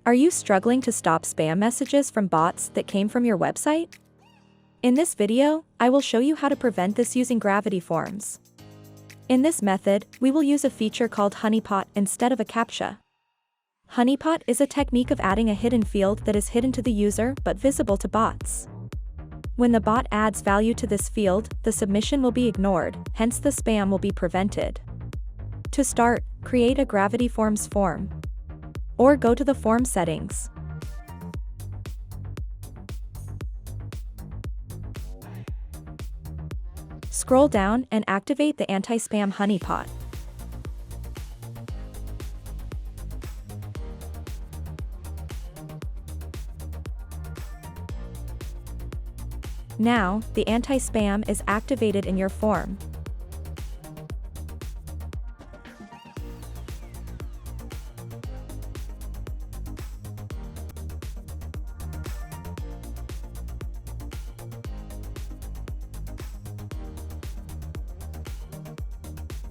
Are you struggling to stop spam messages from bots that came from your website? In this video, I will show you how to prevent this using Gravity Forms. In this method, we will use a feature called honeypot instead of a Captcha. Honeypot is a technique of adding a hidden field that is hidden to the user but visible to bots. When the bot adds value to this field, the submission will be ignored, hence the spam will be prevented. To start, create a Gravity Forms form. Or go to the form settings. Scroll down and activate the anti-spam honeypot. Now, the anti-spam is activated in your form.